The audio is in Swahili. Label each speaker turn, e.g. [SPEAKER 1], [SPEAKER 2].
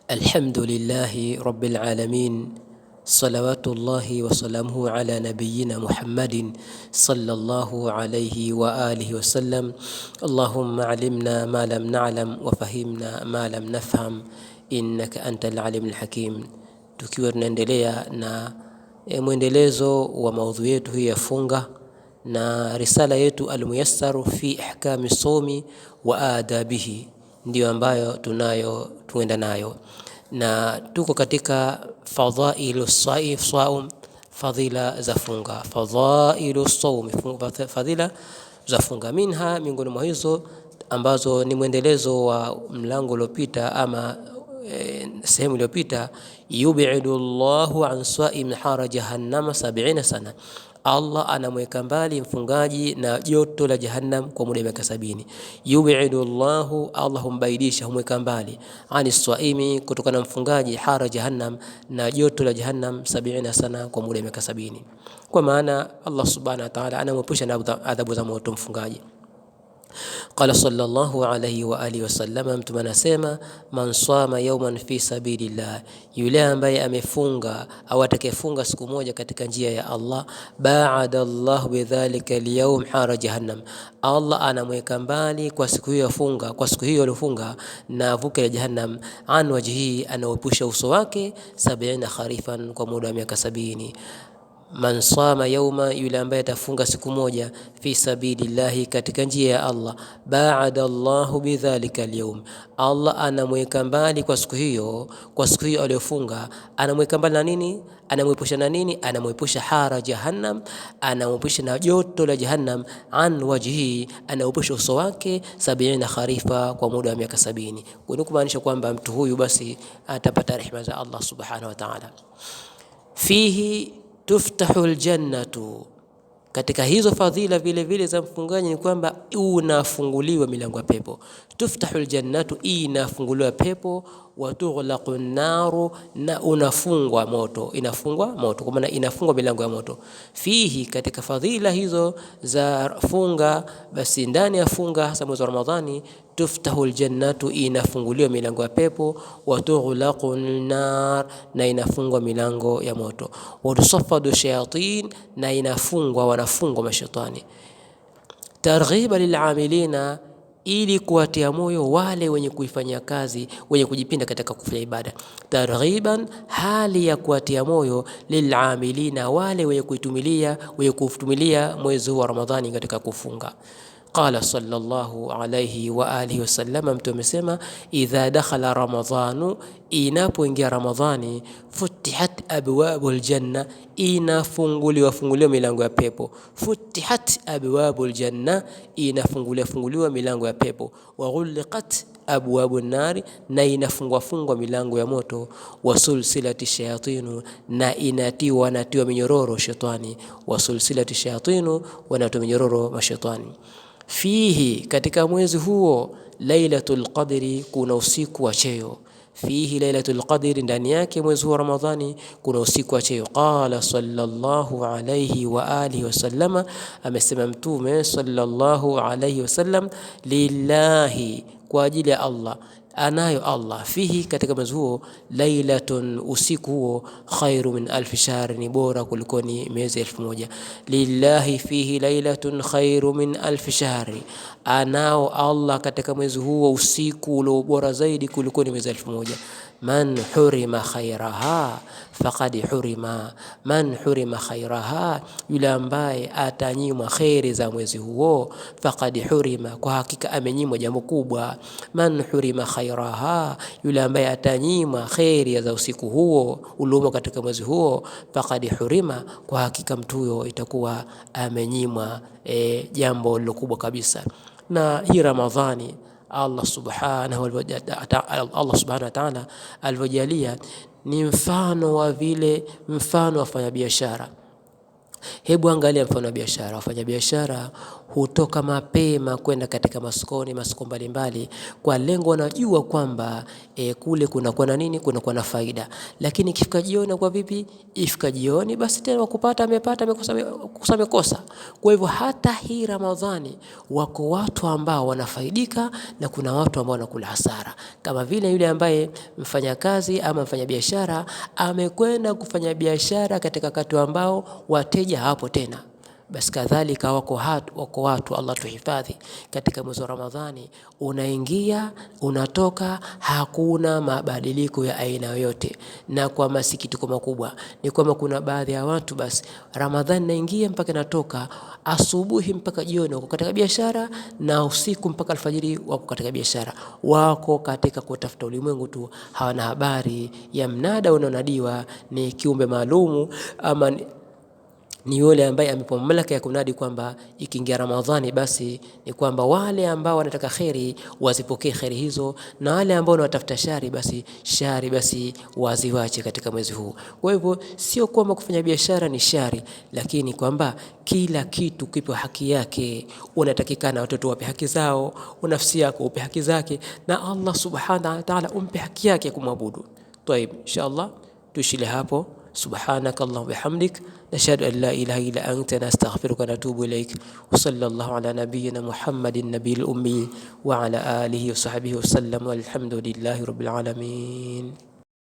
[SPEAKER 1] الحمد لله رب العالمين، صلوات الله وسلامه على نبينا محمد صلى الله عليه وآله وسلم. اللهم علمنا ما لم نعلم وفهمنا ما لم نفهم إنك أنت العليم الحكيم. Tukiwa tunaendelea na mwendelezo wa maudhui yetu hii ya funga na risala yetu Al-Muyassaru fi ihkami somi wa adabihi, ndio ambayo tuenda nayo, na tuko katika fadhailu saum, fadhila za funga. Fadhailu saum, fadhila za funga. Minha, miongoni mwa hizo ambazo ni mwendelezo wa mlango uliopita ama sehemu iliyopita, yub'idu Allahu an sa'im hara jahannama 70 sana. Allah anamweka mbali mfungaji na joto la jahannam kwa muda wa miaka 70. Yub'idu Allahu, Allah humbaidisha, humweka mbali, ani swaimi, kutokana na mfungaji, hara jahannam, na joto la jahannam 70 sana kwa muda wa miaka 70. Kwa maana Allah subhanahu wa ta'ala anamwepusha na adhabu za moto mfungaji. Qala sallallahu alayhi wa alihi wasallam, mtume anasema, man sama yawman fi sabilillah, yule ambaye amefunga au atakayefunga siku moja katika njia ya Allah, ba'ada Allah bidhalika al-yawm hara jahannam, Allah anamweka mbali kwa siku hiyo funga, kwa siku hiyo aliyofunga, na vuke la jahannam, an wajhi, anaepusha uso wake 70 kharifan, kwa muda wa miaka 70. Man sama yawma, yule ambaye atafunga siku moja, fi sabilillahi, katika njia ya Allah, ba'ada Allahu bidhalika al-yawm, Allah anamweka mbali kwa siku hiyo aliyofunga, anamweka mbali na nini? Anamwepusha na nini? Anamwepusha hara jahannam, anamwepusha na joto la jahannam, an wajhi, anaepusha uso wake 70 kharifa, kwa muda wa miaka 70. Kwa kumaanisha kwamba mtu huyu basi atapata rehema za Allah subhanahu wa ta'ala. Fihi tuftahu aljannatu, katika hizo fadhila vile vile za mfungaji ni kwamba unafunguliwa milango ya pepo. Tuftahu aljannatu, inafunguliwa pepo. Wa tughlaqu an-naru, na unafungwa moto, inafungwa moto, kwa maana inafungwa milango ya moto. Fihi, katika fadhila hizo za funga, basi ndani ya funga hasa mwezi wa Ramadhani, tuftahu aljannatu, inafunguliwa milango ya pepo. Wa tughlaqu an-nar, na inafungwa milango ya moto. Wa tusaffadu shayatin, na wanafungwa mashaitani. Targhiba lil'amilina, ili kuwatia moyo wale wenye kuifanyia kazi, wenye kujipinda katika kufanya ibada. Targhiban, hali ya kuwatia moyo, lil'amilina, wale wenye kutumilia mwezi wa Ramadhani katika kufunga. Qala sallallahu alayhi wa alihi wasallam, mtume amesema, idha dakhala ramadhanu, inapoingia Ramadhani, futihat abwabul janna, inafunguliwa milango ya pepo. Futihat abwabul janna, inafunguliwa milango ya pepo. Wa ghulqat abwabun nari, na inafungwa milango ya moto. Wa sulsilati shayatinu, na inatiwa minyororo shetani. Wa sulsilati shayatinu, wanatiwa minyororo mashaitani. Fihi, katika mwezi huo, lailatul qadri, kuna usiku wa cheo. Fihi lailatul qadri, ndani yake mwezi wa Ramadhani kuna usiku wa cheo. Qala sallallahu alayhi wa alihi wasallama, amesema mtume sallallahu alayhi wasallam, lillahi, kwa ajili ya Allah, anayo Allah, fihi, katika mwezi huo, lailatun, usiku huo, khairu min alf shahr, ni bora kuliko ni miezi 1000. Lillahi fihi lailatun khairu min alf shahr, anao Allah katika mwezi huo usiku ulio bora zaidi kuliko ni miezi 1000. Man hurima khairaha faqad hurima, man hurima khairaha, yule ambaye atanyimwa khairi za mwezi huo, faqad hurima, kwa hakika amenyimwa jambo kubwa. Man hurima khairaha, yule ambaye atanyimwa khairi za usiku huo uliomo katika mwezi huo, faqad hurima, kwa hakika mtu huyo itakuwa amenyimwa jambo kubwa kabisa. Na hii Ramadhani Allah subhanahu wa ta'ala alivyojalia ni mfano wa vile, mfano wa fanya biashara. Hebu angalia mfano wa biashara. Wafanya biashara hutoka mapema kwenda katika masoko mbalimbali kwa lengo wanajua kwamba kule kuna na nini, kuna na faida. Lakini ikifika jioni kwa vipi? Ifika jioni basi tena wakupata amepata, amekosa amekosa. Kwa hivyo hata hii Ramadhani wako watu ambao wanafaidika na kuna watu ambao wanakula hasara. Kama vile yule ambaye mfanyakazi ama mfanyabiashara amekwenda kufanya biashara katika wakati ambao wateja hapo tena, basi kadhalika wako watu, Allah tuhifadhi, katika mwezi wa Ramadhani unaingia unatoka, hakuna mabadiliko ya aina yoyote. Na kwa masikitiko makubwa ni kwamba kuna baadhi ya watu basi Ramadhani naingia mpaka natoka, asubuhi mpaka jioni wako katika biashara, na usiku mpaka alfajiri wako katika biashara, wako katika kutafuta ulimwengu tu, hawana habari ya mnada unaonadiwa ni kiumbe maalumu ama ni yule ambaye amepewa mamlaka ya kunadi kwamba ikiingia Ramadhani basi ni kwamba wale ambao wanataka kheri wazipokee kheri hizo, na wale ambao wanatafuta shari basi waziwache katika mwezi huu. Kwa hivyo sio kwamba kufanya biashara ni shari, lakini kwamba kila kitu kipo haki yake. Unatakikana watoto wape haki zao, nafsi yako upe haki zake, na Allah subhanahu wa ta'ala umpe haki yake kumwabudu. Tayeb, inshallah tushile hapo. سبحانك اللهم وبحمدك نشهد أن لا إله إلا أنت نستغفرك ونتوب إليك وصلى الله على نبينا محمد النبي الأمي وعلى آله وصحبه وسلم والحمد لله رب العالمين.